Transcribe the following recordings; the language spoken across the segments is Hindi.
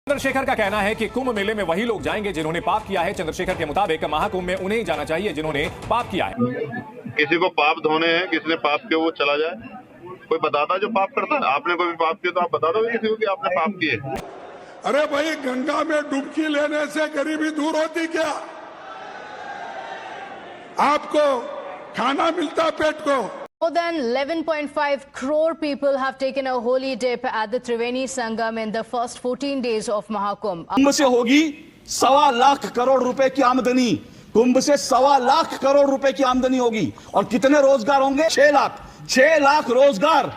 चंद्रशेखर का कहना है कि कुंभ मेले में वही लोग जाएंगे जिन्होंने पाप किया है। चंद्रशेखर के मुताबिक महाकुंभ में उन्हें ही जाना चाहिए जिन्होंने पाप किया है। किसी को पाप धोने हैं, किसी ने पाप किया वो चला जाए। कोई बताता जो पाप करता है। आपने कोई भी पाप किया तो आप बता दो किसी को कि आपने पाप किए। अरे भाई, गंगा में डुबकी लेने से गरीबी दूर होती क्या? आपको खाना मिलता पेट को। More than 11.5 crore people have taken a holy dip at the Triveni Sangam in the first 14 days of Mahakumbh. कुंभ से होगी 1.25 लाख करोड़ रुपए की आमदनी। कुंभ से 1.25 लाख करोड़ रुपए की आमदनी होगी। और कितने रोजगार होंगे? 6 लाख रोजगार।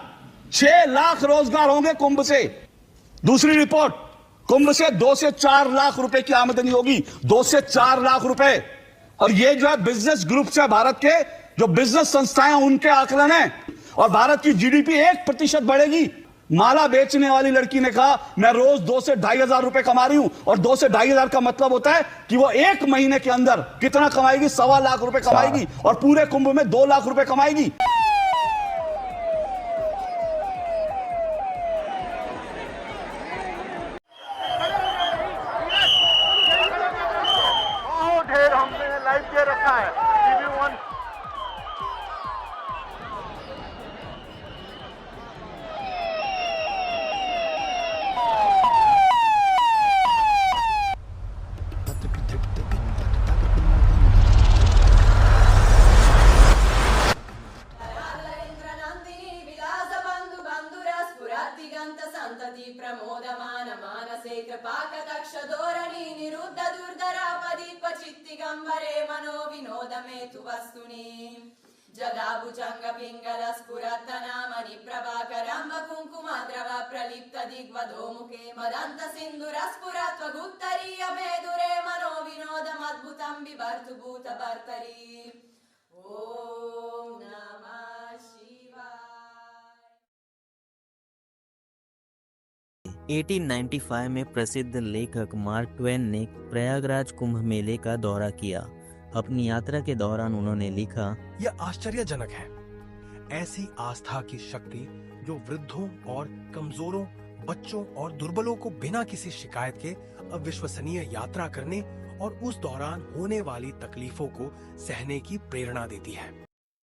6 लाख रोजगार होंगे कुंभ से। दूसरी रिपोर्ट, कुंभ से 2 से 4 लाख रुपए की आमदनी होगी। 2 से 4 लाख रुपए। और ये जो है बिजनेस ग्रुप से भारत के जो बिजनेस संस्थाएं उनके आकलन है। और भारत की जीडीपी 1% बढ़ेगी। माला बेचने वाली लड़की ने कहा मैं रोज 2 से 2.5 हजार रुपए कमा रही हूं। और 2 से 2.5 हजार का मतलब होता है कि वो 1 महीने के अंदर कितना कमाएगी? 1.25 लाख रुपए कमाएगी। और पूरे कुंभ में 2 लाख रुपए कमाएगी। ढेर हमने लाइव दे रखा है। टीवी1 प्रमोदमान मानसे कृपाकटाक्ष धोरणी निरुद्ध दुर्धरापदीप चित्तिगंबरे मनो विनोद मेतु वस्तुनि जदाभुजंग पिंगल स्फुरत्तनामनि प्रभाकरंब कुंकुमद्रव प्रलिप्त दिग्वधो मुखे मदंत सिंधुर स्फुरत्व गुप्तरीय मेदुरे मनो विनोदमद्भुतं बिभर्तु भूत भर्तरी। ओम नमः शिवाय। 1895 में प्रसिद्ध लेखक मार्क ट्वेन ने प्रयागराज कुंभ मेले का दौरा किया। अपनी यात्रा के दौरान उन्होंने लिखा, यह आश्चर्यजनक है, ऐसी आस्था की शक्ति जो वृद्धों और कमजोरों, बच्चों और दुर्बलों को बिना किसी शिकायत के अविश्वसनीय यात्रा करने और उस दौरान होने वाली तकलीफों को सहने की प्रेरणा देती है।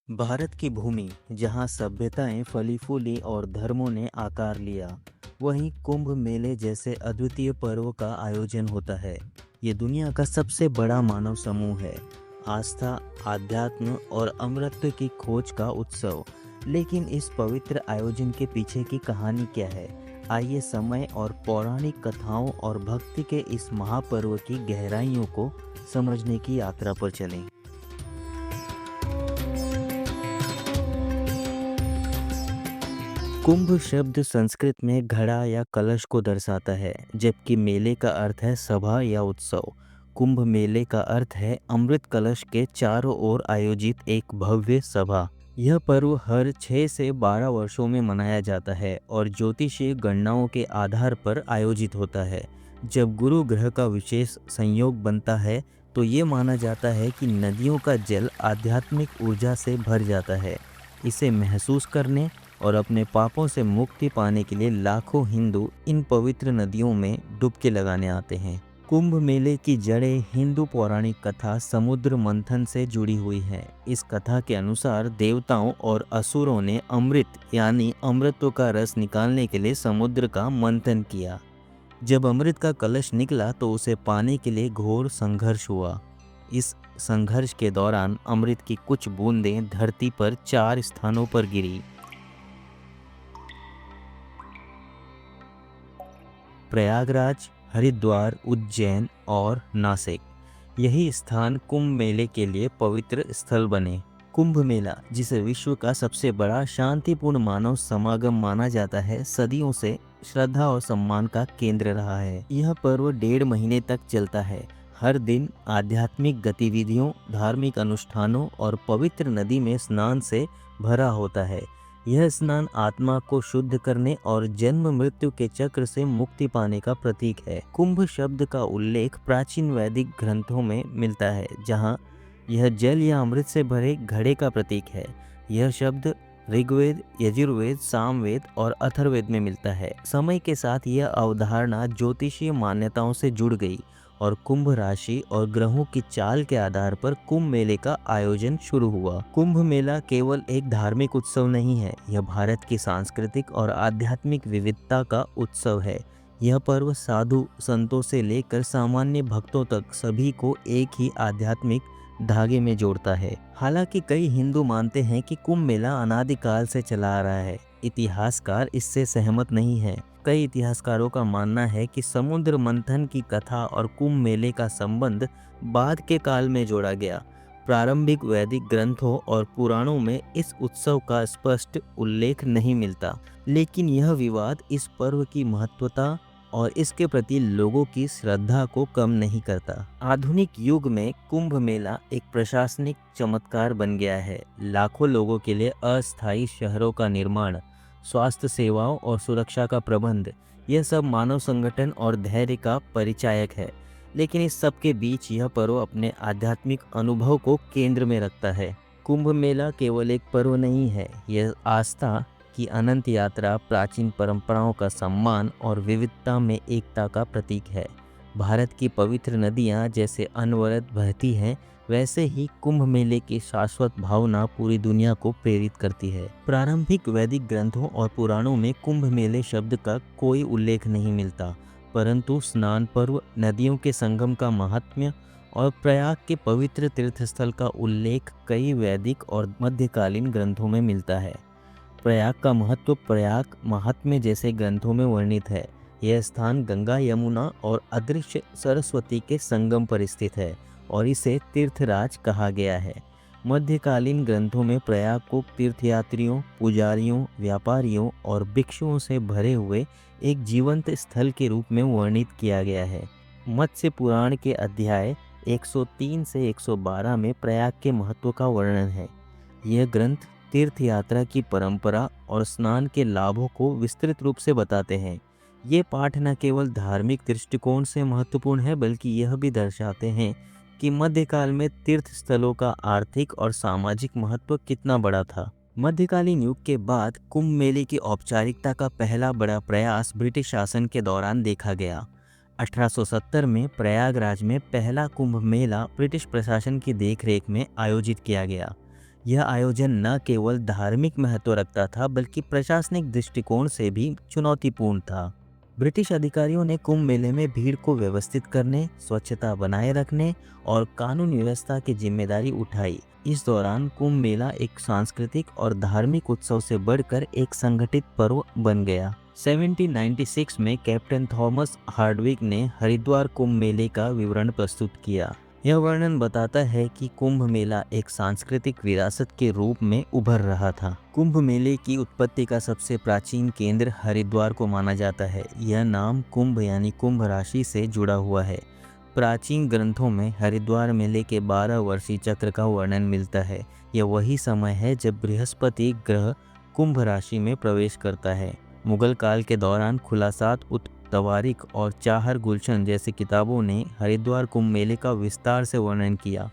भारत की भूमि जहां सभ्यताएं फली फूली और धर्मों ने आकार लिया, वहीं कुंभ मेले जैसे अद्वितीय पर्व का आयोजन होता है। ये दुनिया का सबसे बड़ा मानव समूह है। आस्था, आध्यात्म और अमरत्व की खोज का उत्सव। लेकिन इस पवित्र आयोजन के पीछे की कहानी क्या है? आइए समय और पौराणिक कथाओं और भक्ति के इस महापर्व की गहराइयों को समझने की यात्रा पर चलें। कुंभ शब्द संस्कृत में घड़ा या कलश को दर्शाता है, जबकि मेले का अर्थ है सभा या उत्सव। कुंभ मेले का अर्थ है अमृत कलश के चारों ओर आयोजित एक भव्य सभा। यह पर्व हर 6 से 12 वर्षों में मनाया जाता है और ज्योतिषीय गणनाओं के आधार पर आयोजित होता है। जब गुरु ग्रह का विशेष संयोग बनता है तो ये माना जाता है कि नदियों का जल आध्यात्मिक ऊर्जा से भर जाता है। इसे महसूस करने और अपने पापों से मुक्ति पाने के लिए लाखों हिंदू इन पवित्र नदियों में डुबकी लगाने आते हैं। कुंभ मेले की जड़ें हिंदू पौराणिक कथा समुद्र मंथन से जुड़ी हुई है। इस कथा के अनुसार देवताओं और असुरों ने अमृत यानी अमृतत्व का रस निकालने के लिए समुद्र का मंथन किया। जब अमृत का कलश निकला तो उसे पाने के लिए घोर संघर्ष हुआ। इस संघर्ष के दौरान अमृत की कुछ बूंदें धरती पर 4 स्थानों पर गिरी। प्रयागराज, हरिद्वार, उज्जैन और नासिक। यही स्थान कुंभ मेले के लिए पवित्र स्थल बने। कुंभ मेला, जिसे विश्व का सबसे बड़ा शांतिपूर्ण मानव समागम माना जाता है, सदियों से श्रद्धा और सम्मान का केंद्र रहा है। यह पर्व 1.5 महीने तक चलता है। हर दिन आध्यात्मिक गतिविधियों, धार्मिक अनुष्ठानों और पवित्र नदी में स्नान से भरा होता है। यह स्नान आत्मा को शुद्ध करने और जन्म मृत्यु के चक्र से मुक्ति पाने का प्रतीक है। कुंभ शब्द का उल्लेख प्राचीन वैदिक ग्रंथों में मिलता है, जहां यह जल या अमृत से भरे घड़े का प्रतीक है। यह शब्द ऋग्वेद, यजुर्वेद, सामवेद और अथर्ववेद में मिलता है। समय के साथ यह अवधारणा ज्योतिषीय मान्यताओं से जुड़ गई और कुंभ राशि और ग्रहों की चाल के आधार पर कुंभ मेले का आयोजन शुरू हुआ। कुंभ मेला केवल एक धार्मिक उत्सव नहीं है, यह भारत की सांस्कृतिक और आध्यात्मिक विविधता का उत्सव है। यह पर्व साधु संतों से लेकर सामान्य भक्तों तक सभी को एक ही आध्यात्मिक धागे में जोड़ता है। हालांकि कई हिंदू मानते हैं कि कुंभ मेला अनादिकाल से चला आ रहा है। इतिहासकार इससे सहमत नहीं है। कई इतिहासकारों का मानना है कि समुद्र मंथन की कथा और कुंभ मेले का संबंध बाद के काल में जोड़ा गया। प्रारंभिक वैदिक ग्रंथों और पुराणों में इस उत्सव का स्पष्ट उल्लेख नहीं मिलता, लेकिन यह विवाद इस पर्व की महत्वता और इसके प्रति लोगों की श्रद्धा को कम नहीं करता। आधुनिक युग में कुंभ मेला एक प्रशासनिक चमत्कार बन गया है। लाखों लोगों के लिए अस्थायी शहरों का निर्माण, स्वास्थ्य सेवाओं और सुरक्षा का प्रबंध, यह सब मानव संगठन और धैर्य का परिचायक है। लेकिन इस सब के बीच यह पर्व अपने आध्यात्मिक अनुभव को केंद्र में रखता है। कुंभ मेला केवल एक पर्व नहीं है, यह आस्था की अनंत यात्रा, प्राचीन परंपराओं का सम्मान और विविधता में एकता का प्रतीक है। भारत की पवित्र नदियाँ जैसे अनवरत बहती हैं, वैसे ही कुंभ मेले की शाश्वत भावना पूरी दुनिया को प्रेरित करती है। प्रारंभिक वैदिक ग्रंथों और पुराणों में कुंभ मेले शब्द का कोई उल्लेख नहीं मिलता, परंतु स्नान पर्व, नदियों के संगम का महात्म्य और प्रयाग के पवित्र तीर्थस्थल का उल्लेख कई वैदिक और मध्यकालीन ग्रंथों में मिलता है। प्रयाग का महत्व प्रयाग महात्म्य जैसे ग्रंथों में वर्णित है। यह स्थान गंगा, यमुना और अदृश्य सरस्वती के संगम पर स्थित है और इसे तीर्थराज कहा गया है। मध्यकालीन ग्रंथों में प्रयाग को तीर्थयात्रियों, पुजारियों, व्यापारियों और भिक्षुओं से भरे हुए एक जीवंत स्थल के रूप में वर्णित किया गया है। मत्स्य पुराण के अध्याय 103 से 112 में प्रयाग के महत्व का वर्णन है। यह ग्रंथ तीर्थ यात्रा की परंपरा और स्नान के लाभों को विस्तृत रूप से बताते हैं। ये पाठ न केवल धार्मिक दृष्टिकोण से महत्वपूर्ण है, बल्कि यह भी दर्शाते हैं कि मध्यकाल में तीर्थ स्थलों का आर्थिक और सामाजिक महत्व कितना बड़ा था। मध्यकालीन युग के बाद कुंभ मेले की औपचारिकता का पहला बड़ा प्रयास ब्रिटिश शासन के दौरान देखा गया। 1870 में प्रयागराज में पहला कुंभ मेला ब्रिटिश प्रशासन की देखरेख में आयोजित किया गया। यह आयोजन न केवल धार्मिक महत्व रखता था, बल्कि प्रशासनिक दृष्टिकोण से भी चुनौतीपूर्ण था। ब्रिटिश अधिकारियों ने कुंभ मेले में भीड़ को व्यवस्थित करने, स्वच्छता बनाए रखने और कानून व्यवस्था की जिम्मेदारी उठाई। इस दौरान कुंभ मेला एक सांस्कृतिक और धार्मिक उत्सव से बढ़कर एक संगठित पर्व बन गया। 1796 में कैप्टन थॉमस हार्डविक ने हरिद्वार कुंभ मेले का विवरण प्रस्तुत किया। यह वर्णन बताता है कि कुंभ मेला एक सांस्कृतिक विरासत के रूप में उभर रहा था। कुंभ मेले की उत्पत्ति का सबसे प्राचीन केंद्र हरिद्वार को माना जाता है। यह नाम कुंभ यानी कुंभ राशि से जुड़ा हुआ है। प्राचीन ग्रंथों में हरिद्वार मेले के 12 वर्षीय चक्र का वर्णन मिलता है। यह वही समय है जब बृहस्पति ग्रह कुंभ राशि में प्रवेश करता है। मुगल काल के दौरान खुलासात तवारीख और चाहर गुलशन जैसी किताबों ने हरिद्वार कुंभ मेले का विस्तार से वर्णन किया।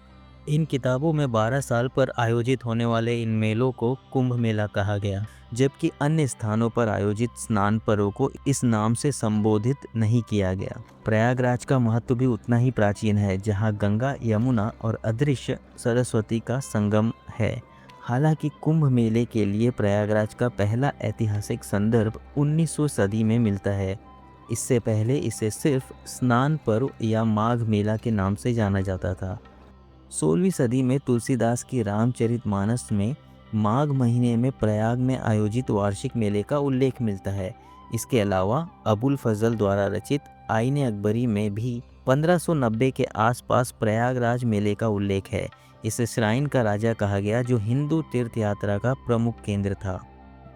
इन किताबों में 12 साल पर आयोजित होने वाले इन मेलों को कुंभ मेला कहा गया, जबकि अन्य स्थानों पर आयोजित स्नान पर्व को इस नाम से संबोधित नहीं किया गया। प्रयागराज का महत्व भी उतना ही प्राचीन है, जहां गंगा, यमुना और अदृश्य सरस्वती का संगम है। हालांकि कुंभ मेले के लिए प्रयागराज का पहला ऐतिहासिक संदर्भ 19वीं सदी में मिलता है। इससे पहले इसे सिर्फ स्नान पर्व या माघ मेला के नाम से जाना जाता था। 16वीं सदी में तुलसीदास की रामचरितमानस में माघ महीने में प्रयाग में आयोजित वार्षिक मेले का उल्लेख मिलता है। इसके अलावा अबुल फजल द्वारा रचित आईने अकबरी में भी 1590 के आसपास प्रयागराज मेले का उल्लेख है। इसे श्राइन का राजा कहा गया, जो हिंदू तीर्थ यात्रा का प्रमुख केंद्र था।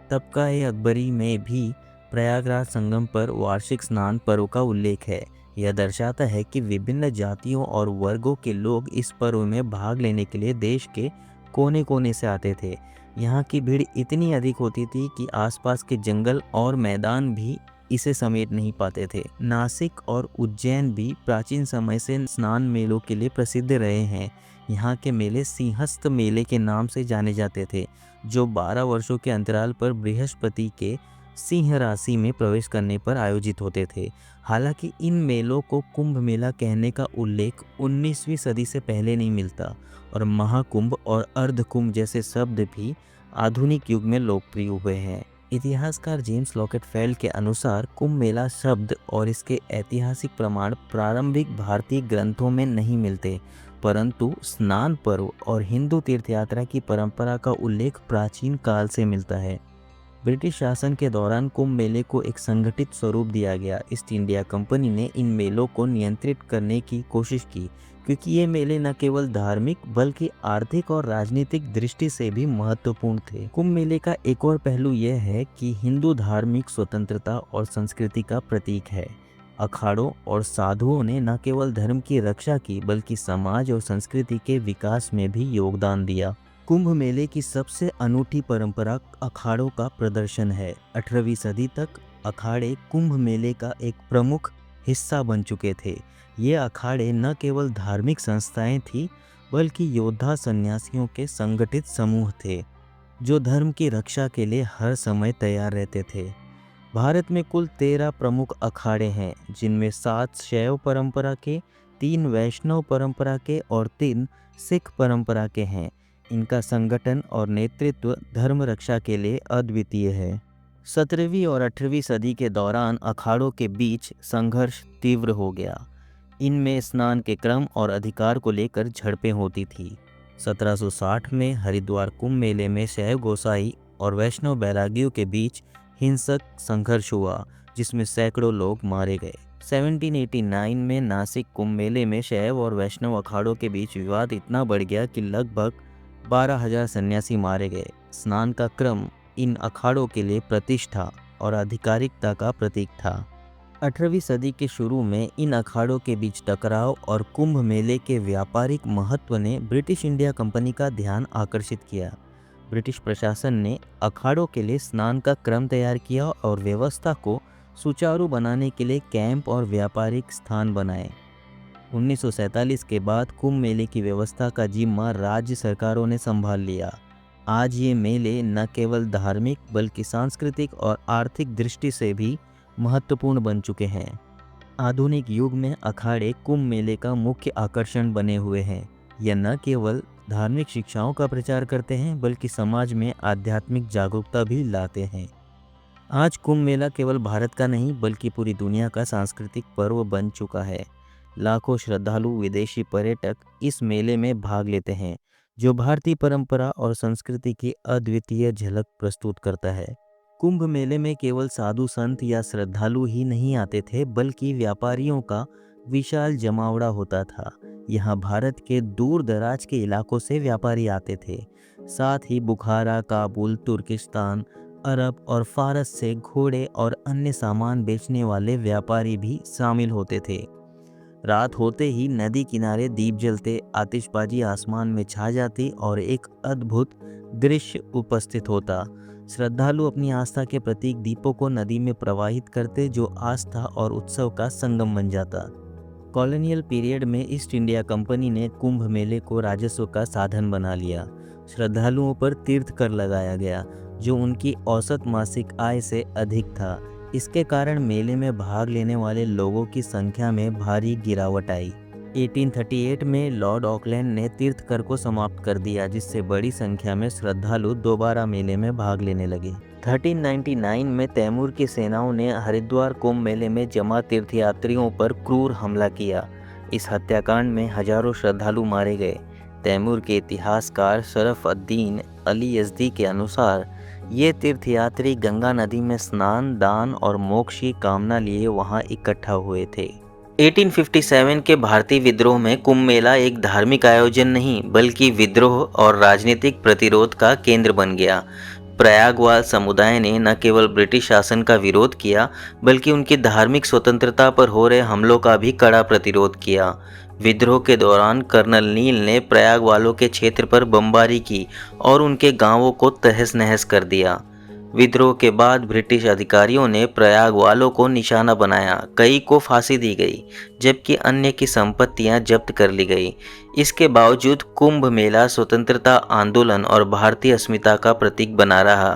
तबका-ए-अकबरी में भी प्रयागराज संगम पर वार्षिक स्नान पर्व का उल्लेख है। यह दर्शाता है कि विभिन्न जातियों और वर्गों के लोग इस पर्व में भाग लेने के लिए देश के कोने कोने से आते थे। यहाँ की भीड़ इतनी अधिक होती थी कि आसपास के जंगल और मैदान भी इसे समेट नहीं पाते थे। नासिक और उज्जैन भी प्राचीन समय से स्नान मेलों के लिए प्रसिद्ध रहे हैं। यहाँ के मेले सिंहस्थ मेले के नाम से जाने जाते थे, जो 12 वर्षों के अंतराल पर बृहस्पति के सिंह राशि में प्रवेश करने पर आयोजित होते थे। हालांकि इन मेलों को कुंभ मेला कहने का उल्लेख 19वीं सदी से पहले नहीं मिलता और महाकुंभ और अर्धकुंभ जैसे शब्द भी आधुनिक युग में लोकप्रिय हुए हैं। इतिहासकार जेम्स लॉकेटफेल्ड के अनुसार कुंभ मेला शब्द और इसके ऐतिहासिक प्रमाण प्रारंभिक भारतीय ग्रंथों में नहीं मिलते, परंतु स्नान पर्व और हिंदू तीर्थयात्रा की परंपरा का उल्लेख प्राचीन काल से मिलता है। ब्रिटिश शासन के दौरान कुंभ मेले को एक संगठित स्वरूप दिया गया। ईस्ट इंडिया कंपनी ने इन मेलों को नियंत्रित करने की कोशिश की, क्योंकि ये मेले न केवल धार्मिक बल्कि आर्थिक और राजनीतिक दृष्टि से भी महत्वपूर्ण थे। कुंभ मेले का एक और पहलू यह है कि हिंदू धार्मिक स्वतंत्रता और संस्कृति का प्रतीक है। अखाड़ों और साधुओं ने न केवल धर्म की रक्षा की बल्कि समाज और संस्कृति के विकास में भी योगदान दिया। कुंभ मेले की सबसे अनूठी परंपरा अखाड़ों का प्रदर्शन है। 18वीं सदी तक अखाड़े कुंभ मेले का एक प्रमुख हिस्सा बन चुके थे। ये अखाड़े न केवल धार्मिक संस्थाएं थीं बल्कि योद्धा सन्यासियों के संगठित समूह थे, जो धर्म की रक्षा के लिए हर समय तैयार रहते थे। भारत में कुल 13 प्रमुख अखाड़े हैं, जिनमें 7 शैव परंपरा के, 3 वैष्णव परंपरा के और 3 सिख परंपरा के हैं। इनका संगठन और नेतृत्व धर्म रक्षा के लिए अद्वितीय है। 17वीं और 18वीं सदी के दौरान अखाड़ों के बीच संघर्ष तीव्र हो गया। इनमें स्नान के क्रम और अधिकार को लेकर झड़पें होती थी। 1760 में हरिद्वार कुंभ मेले में शैव गोसाई और वैष्णव बैरागियों के बीच हिंसक संघर्ष हुआ, जिसमें सैकड़ों लोग मारे गए। 1789 में नासिक कुंभ मेले में शैव और वैष्णव अखाड़ों के बीच विवाद इतना बढ़ गया कि लगभग 12,000 सन्यासी मारे गए। स्नान का क्रम इन अखाड़ों के लिए प्रतिष्ठा और आधिकारिकता का प्रतीक था। 18वीं सदी के शुरू में इन अखाड़ों के बीच टकराव और कुंभ मेले के व्यापारिक महत्व ने ब्रिटिश इंडिया कंपनी का ध्यान आकर्षित किया। ब्रिटिश प्रशासन ने अखाड़ों के लिए स्नान का क्रम तैयार किया और व्यवस्था को सुचारू बनाने के लिए कैंप और व्यापारिक स्थान बनाए। 1947 के बाद कुंभ मेले की व्यवस्था का जिम्मा राज्य सरकारों ने संभाल लिया। आज ये मेले न केवल धार्मिक बल्कि सांस्कृतिक और आर्थिक दृष्टि से भी महत्वपूर्ण बन चुके हैं। आधुनिक युग में अखाड़े कुंभ मेले का मुख्य आकर्षण बने हुए हैं। यह न केवल धार्मिक शिक्षाओं का प्रचार करते हैं बल्कि समाज में आध्यात्मिक जागरूकता भी लाते हैं। आज कुंभ मेला केवल भारत का नहीं बल्कि पूरी दुनिया का सांस्कृतिक पर्व बन चुका है। लाखों श्रद्धालु विदेशी पर्यटक इस मेले में भाग लेते हैं, जो भारतीय परंपरा और संस्कृति की अद्वितीय झलक प्रस्तुत करता है। कुंभ मेले में केवल साधु संत या श्रद्धालु ही नहीं आते थे बल्कि व्यापारियों का विशाल जमावड़ा होता था। यहाँ भारत के दूर दराज के इलाकों से व्यापारी आते थे। साथ ही बुखारा, काबुल, तुर्किस्तान, अरब और फारस से घोड़े और अन्य सामान बेचने वाले व्यापारी भी शामिल होते थे। रात होते ही नदी किनारे दीप जलते, आतिशबाजी आसमान में छा जाती और एक अद्भुत दृश्य उपस्थित होता। श्रद्धालु अपनी आस्था के प्रतीक दीपों को नदी में प्रवाहित करते, जो आस्था और उत्सव का संगम बन जाता। कॉलोनियल पीरियड में ईस्ट इंडिया कंपनी ने कुंभ मेले को राजस्व का साधन बना लिया। श्रद्धालुओं पर तीर्थ कर लगाया गया, जो उनकी औसत मासिक आय से अधिक था। इसके कारण मेले में भाग लेने वाले लोगों की संख्या में भारी गिरावट आई। 1838 में लॉर्ड ऑकलैंड ने तीर्थ कर को समाप्त कर दिया, जिससे बड़ी संख्या में श्रद्धालु दोबारा मेले में भाग लेने लगे। 1399 में तैमूर की सेनाओं ने हरिद्वार कुंभ मेले में जमा तीर्थयात्रियों पर क्रूर हमला किया। इस हत्याकांड में हजारों श्रद्धालु मारे गए। तैमूर के इतिहासकार शरफ अद-दीन अली यज़दी के अनुसार ये तीर्थयात्री गंगा नदी में स्नान, दान और मोक्ष की कामना लिए वहां इकट्ठा हुए थे। 1857 के भारतीय विद्रोह में कुंभ मेला एक धार्मिक आयोजन नहीं बल्कि विद्रोह और राजनीतिक प्रतिरोध का केंद्र बन गया। प्रयागवाल समुदाय ने न केवल ब्रिटिश शासन का विरोध किया बल्कि उनकी धार्मिक स्वतंत्रता पर हो रहे हमलों का भी कड़ा प्रतिरोध किया। विद्रोह के दौरान कर्नल नील ने प्रयाग वालों के क्षेत्र पर बमबारी की और उनके गांवों को तहस नहस कर दिया। विद्रोह के बाद ब्रिटिश अधिकारियों ने प्रयाग वालों को निशाना बनाया, कई को फांसी दी गई, जबकि अन्य की संपत्तियां जब्त कर ली गई। इसके बावजूद कुंभ मेला स्वतंत्रता आंदोलन और भारतीय अस्मिता का प्रतीक बना रहा।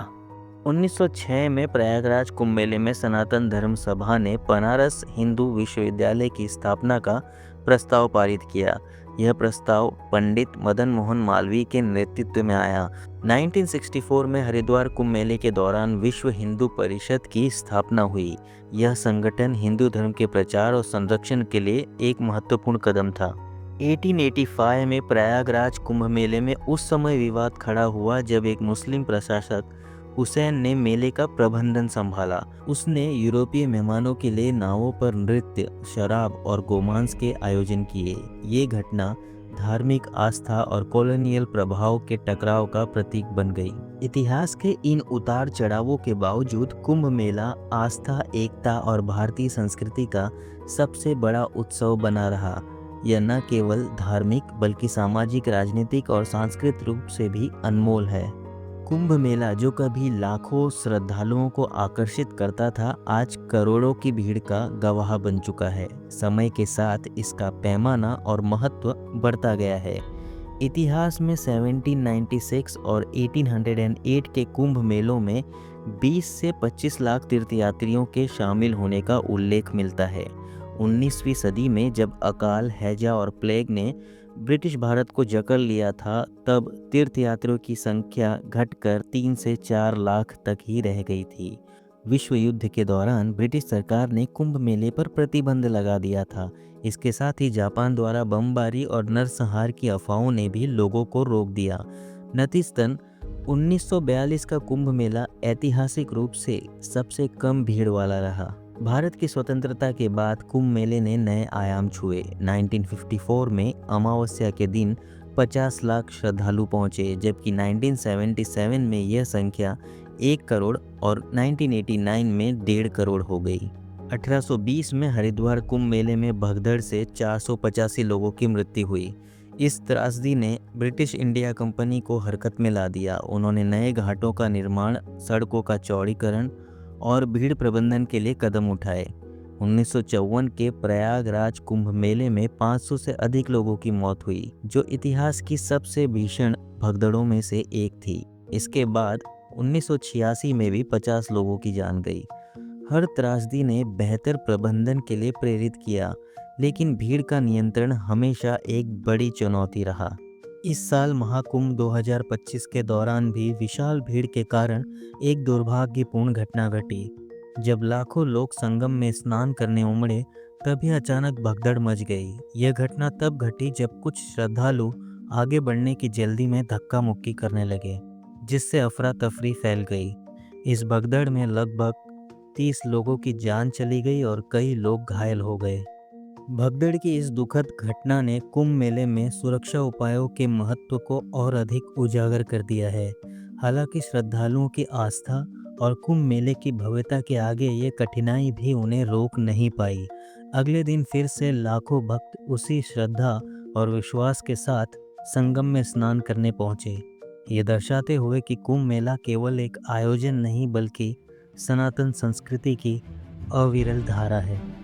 1906 में प्रयागराज कुंभ मेले में सनातन धर्म सभा ने बनारस हिंदू विश्वविद्यालय की स्थापना का प्रस्ताव पारित किया। यह प्रस्ताव पंडित मदन मोहन मालवीय के नेतृत्व में आया। 1964 में हरिद्वार कुंभ मेले के दौरान विश्व हिंदू परिषद की स्थापना हुई। यह संगठन हिंदू धर्म के प्रचार और संरक्षण के लिए एक महत्वपूर्ण कदम था। 1885 में प्रयागराज कुंभ मेले में उस समय विवाद खड़ा हुआ जब एक मुस्लिम प्रशासक हुसैन ने मेले का प्रबंधन संभाला। उसने यूरोपीय मेहमानों के लिए नावों पर नृत्य, शराब और गोमांस के आयोजन किए। ये घटना धार्मिक आस्था और कॉलोनियल प्रभाव के टकराव का प्रतीक बन गई। इतिहास के इन उतार चढ़ावों के बावजूद कुंभ मेला आस्था, एकता और भारतीय संस्कृति का सबसे बड़ा उत्सव बना रहा। यह न केवल धार्मिक बल्कि सामाजिक, राजनीतिक और सांस्कृतिक रूप से भी अनमोल है। कुंभ मेला जो कभी लाखों श्रद्धालुओं को आकर्षित करता था, आज करोड़ों की भीड़ का गवाह बन चुका है। समय के साथ इसका पैमाना और महत्व बढ़ता गया है। इतिहास में 1796 और 1808 के कुंभ मेलों में 20 से 25 लाख तीर्थयात्रियों के शामिल होने का उल्लेख मिलता है। 19वीं सदी में जब अकाल, हैजा और प्लेग ने ब्रिटिश भारत को जकड़ लिया था, तब तीर्थयात्रियों की संख्या घटकर 3 से 4 लाख तक ही रह गई थी। विश्व युद्ध के दौरान ब्रिटिश सरकार ने कुंभ मेले पर प्रतिबंध लगा दिया था। इसके साथ ही जापान द्वारा बमबारी और नरसंहार की अफवाहों ने भी लोगों को रोक दिया। नतीजतन 1942 का कुंभ मेला ऐतिहासिक रूप से सबसे कम भीड़ वाला रहा। भारत की स्वतंत्रता के बाद कुंभ मेले ने नए आयाम छुए। 1954 में अमावस्या के दिन 50 लाख श्रद्धालु पहुंचे, जबकि 1977 में यह संख्या 1 करोड़ और 1989 में 1.5 करोड़ हो गई। 1820 में हरिद्वार कुंभ मेले में भगदड़ से 485 लोगों की मृत्यु हुई। इस त्रासदी ने ब्रिटिश इंडिया कंपनी को हरकत में ला दिया। उन्होंने नए घाटों का निर्माण, सड़कों का चौड़ीकरण और भीड़ प्रबंधन के लिए कदम उठाए। 1954 के प्रयागराज कुंभ मेले में 500 से अधिक लोगों की मौत हुई, जो इतिहास की सबसे भीषण भगदड़ों में से एक थी। इसके बाद 1986 में भी 50 लोगों की जान गई। हर त्रासदी ने बेहतर प्रबंधन के लिए प्रेरित किया, लेकिन भीड़ का नियंत्रण हमेशा एक बड़ी चुनौती रहा। इस साल महाकुंभ 2025 के दौरान भी विशाल भीड़ के कारण एक दुर्भाग्यपूर्ण घटना घटी। जब लाखों लोग संगम में स्नान करने उमड़े, तभी अचानक भगदड़ मच गई। यह घटना तब घटी जब कुछ श्रद्धालु आगे बढ़ने की जल्दी में धक्का मुक्की करने लगे, जिससे अफरा तफरी फैल गई। इस भगदड़ में लगभग 30 लोगों की जान चली गई और कई लोग घायल हो गए। भगदड़ की इस दुखद घटना ने कुंभ मेले में सुरक्षा उपायों के महत्व को और अधिक उजागर कर दिया है। हालांकि श्रद्धालुओं की आस्था और कुंभ मेले की भव्यता के आगे ये कठिनाई भी उन्हें रोक नहीं पाई। अगले दिन फिर से लाखों भक्त उसी श्रद्धा और विश्वास के साथ संगम में स्नान करने पहुंचे। ये दर्शाते हुए कि कुंभ मेला केवल एक आयोजन नहीं बल्कि सनातन संस्कृति की अविरल धारा है।